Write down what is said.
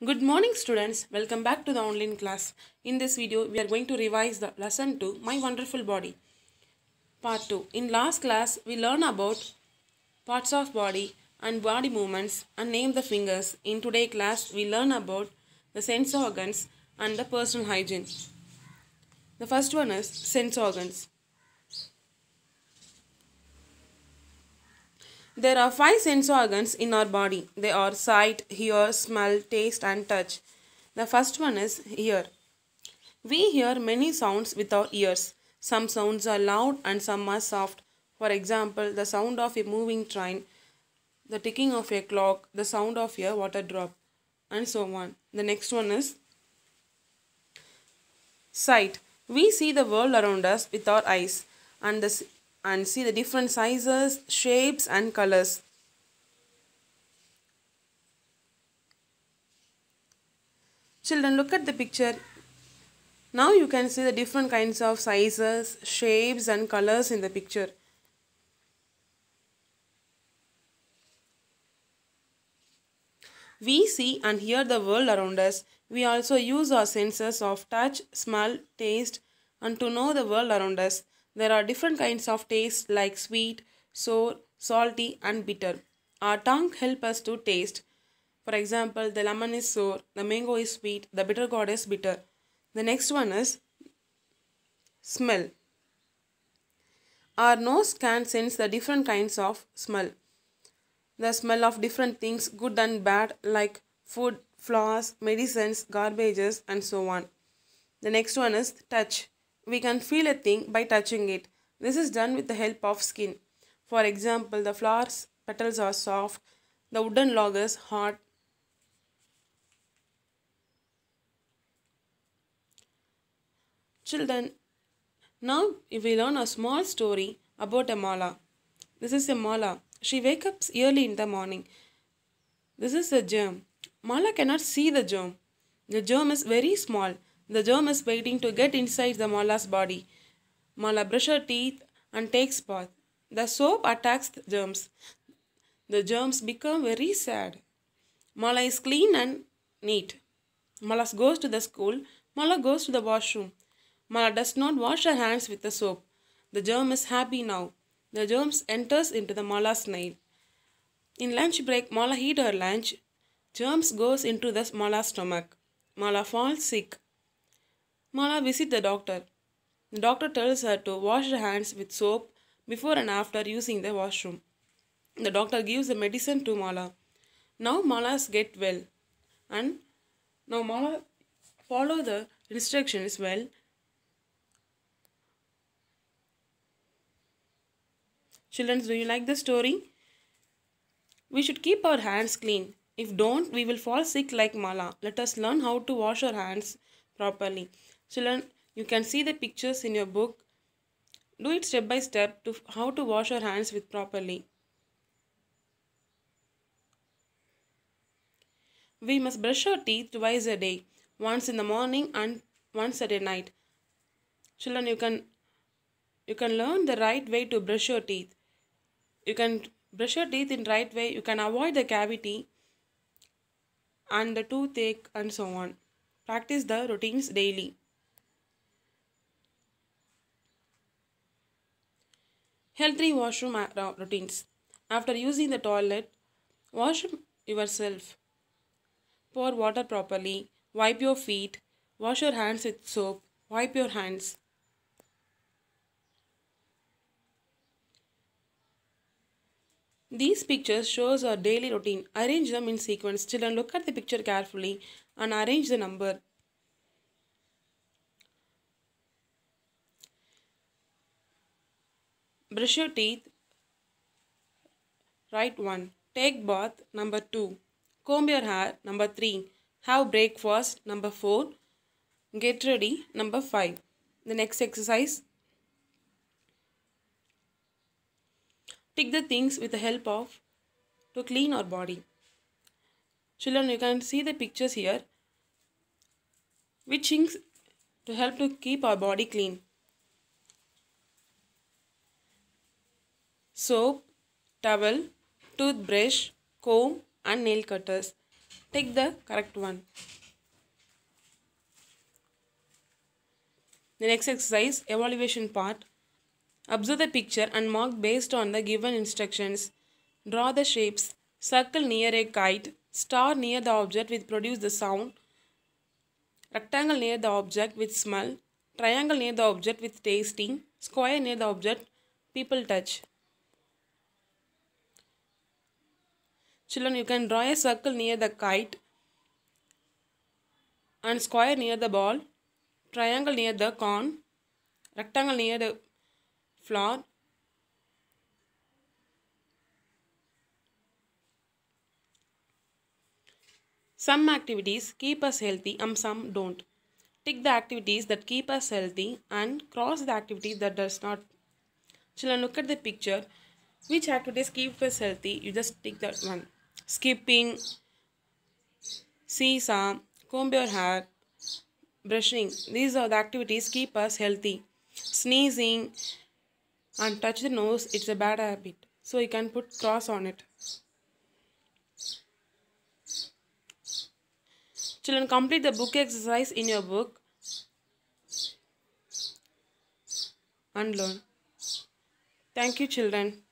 Good morning students, welcome back to the online class. In this video, we are going to revise the lesson 2, My Wonderful Body. Part 2. In last class, we learned about parts of body and body movements and name the fingers. In today's class, we learn about the sense organs and the personal hygiene. The first one is sense organs. There are 5 sense organs in our body. They are sight, hear, smell, taste and touch. The first one is hear. We hear many sounds with our ears. Some sounds are loud and some are soft. For example, the sound of a moving train, the ticking of a clock, the sound of a water drop, and so on. The next one is sight. We see the world around us with our eyes and see the different sizes, shapes, and colors. Children, look at the picture. Now you can see the different kinds of sizes, shapes, and colors in the picture. We see and hear the world around us. We also use our senses of touch, smell, taste, and to know the world around us. There are different kinds of taste like sweet, sour, salty, and bitter. Our tongue helps us to taste. For example, the lemon is sour, the mango is sweet, the bitter gourd is bitter. The next one is smell. Our nose can sense the different kinds of smell. The smell of different things, good and bad, like food, flowers, medicines, garbages, and so on. The next one is touch. We can feel a thing by touching it. This is done with the help of skin. For example, the flower's petals are soft, the wooden log is hard. Children, now we learn a small story about a mala. This is a mala. She wakes up early in the morning. This is a germ. Mala cannot see the germ. The germ is very small. The germ is waiting to get inside the Mala's body. Mala brushes her teeth and takes bath. The soap attacks the germs. The germs become very sad. Mala is clean and neat. Mala goes to the school. Mala goes to the washroom. Mala does not wash her hands with the soap. The germ is happy now. The germs enters into the Mala's nail. In lunch break, Mala eat her lunch. Germs goes into the Mala's stomach. Mala falls sick. Mala visits the doctor. The doctor tells her to wash her hands with soap before and after using the washroom. The doctor gives the medicine to Mala. Now Malas get well. And now Mala follow the instructions well. Children, do you like the story? We should keep our hands clean. If don't, we will fall sick like Mala. Let us learn how to wash our hands properly. Children, you can see the pictures in your book. Do it step by step to how to wash our hands with properly. We must brush our teeth twice a day, once in the morning and once at night. Children, you can learn the right way to brush your teeth. You can brush your teeth in right way. You can avoid the cavity and the toothache and so on. Practice the routines daily. Healthy washroom routines. After using the toilet, wash yourself. Pour water properly. Wipe your feet. Wash your hands with soap. Wipe your hands. These pictures shows our daily routine. Arrange them in sequence. Children, look at the picture carefully and arrange the number. Brush your teeth. Right 1. Take bath. Number 2. Comb your hair. Number 3. Have breakfast. Number 4. Get ready. Number 5. The next exercise. Tick the things with the help of to clean our body. Children, you can see the pictures here. Which things to help to keep our body clean? Soap, towel, toothbrush, comb and nail cutters. Take the correct one. The next exercise, evaluation part. Observe the picture and mark based on the given instructions. Draw the shapes. Circle near a kite. Star near the object which produce the sound. Rectangle near the object with smell. Triangle near the object with tasting. Square near the object people touch. Children, you can draw a circle near the kite and square near the ball, triangle near the corn, rectangle near the flower. Some activities keep us healthy and some don't. Tick the activities that keep us healthy and cross the activities that does not. Children, look at the picture. Which activities keep us healthy? You just tick that one. Skipping, seesaw, comb your hair, brushing. These are the activities keep us healthy. Sneezing and touch the nose, it's a bad habit. So you can put cross on it. Children, complete the book exercise in your book and learn. Thank you, children.